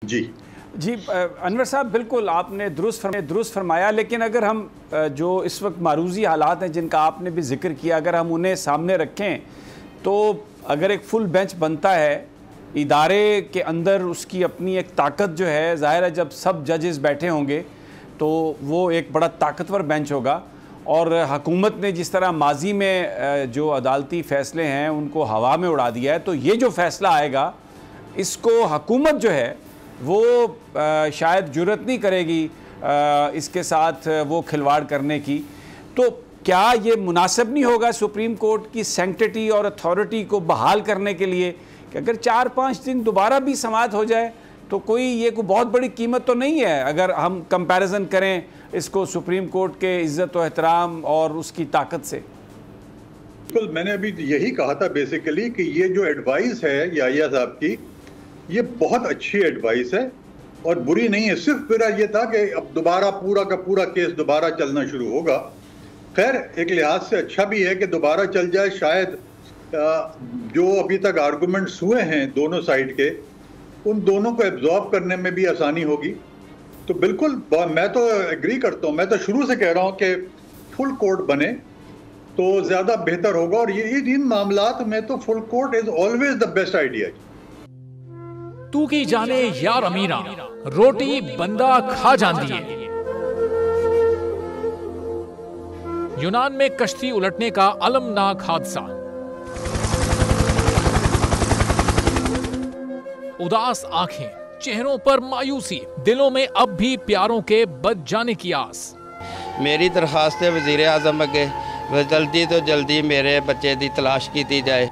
जी जी अनवर साहब, बिल्कुल आपने दुरुस्त फरमाया। लेकिन अगर हम जो इस वक्त मारूजी हालात हैं जिनका आपने भी जिक्र किया, अगर हम उन्हें सामने रखें तो अगर एक फुल बेंच बनता है इदारे के अंदर, उसकी अपनी एक ताकत जो है, ज़ाहिर है जब सब जजेस बैठे होंगे तो वो एक बड़ा ताकतवर बेंच होगा। और हुकूमत ने जिस तरह माजी में जो अदालती फ़ैसले हैं उनको हवा में उड़ा दिया है, तो ये जो फ़ैसला आएगा इसको हुकूमत जो है वो शायद जुर्रत नहीं करेगी इसके साथ वो खिलवाड़ करने की। तो क्या ये मुनासिब नहीं होगा सुप्रीम कोर्ट की सैंक्टिटी और अथॉरिटी को बहाल करने के लिए कि अगर 4-5 दिन दोबारा भी समाअत हो जाए तो कोई बहुत बड़ी कीमत तो नहीं है, अगर हम कंपैरिजन करें इसको सुप्रीम कोर्ट के इज़्ज़त व एहतराम और उसकी ताकत से। बिल्कुल, मैंने अभी यही कहा था बेसिकली कि ये जो एडवाइस है याहिया साहब की, ये बहुत अच्छी एडवाइस है और बुरी नहीं है। सिर्फ मेरा ये था कि अब दोबारा पूरा का पूरा केस दोबारा चलना शुरू होगा। खैर, एक लिहाज से अच्छा भी है कि दोबारा चल जाए। शायद जो अभी तक आर्गूमेंट्स हुए हैं दोनों साइड के, उन दोनों को एब्जॉर्ब करने में भी आसानी होगी। तो बिल्कुल मैं तो एग्री करता हूँ। मैं तो शुरू से कह रहा हूँ कि फुल कोर्ट बने तो ज़्यादा बेहतर होगा। और ये इन मामलात में तो full court is always the best idea. तू की जाने यार अमीरा, रोटी बंदा खा जाती है। यूनान में कश्ती उलटने का अलमनाक हादसा। उदास आंखें, चेहरों पर मायूसी, दिलों में अब भी प्यारों के बच जाने की आस। मेरी दरखास्त है वज़ीर आज़म अगे, जल्दी तो जल्दी मेरे बच्चे की तलाश की जाए।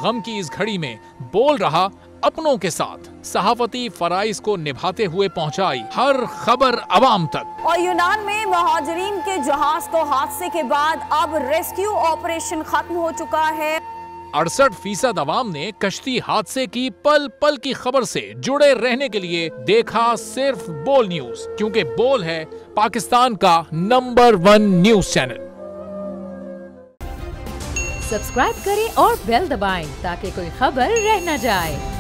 गम की इस घड़ी में बोल रहा अपनों के साथ, सहाफती फराइज को निभाते हुए पहुंचाई हर खबर अवाम तक। और यूनान में मुहाजिरीन के जहाज को हादसे के बाद अब रेस्क्यू ऑपरेशन खत्म हो चुका है। 68% अवाम ने कश्ती हादसे की पल पल की खबर से जुड़े रहने के लिए देखा सिर्फ बोल न्यूज, क्योंकि बोल है पाकिस्तान का नंबर 1 न्यूज चैनल। सब्सक्राइब करें और बेल दबाएं ताकि कोई खबर रह न जाए।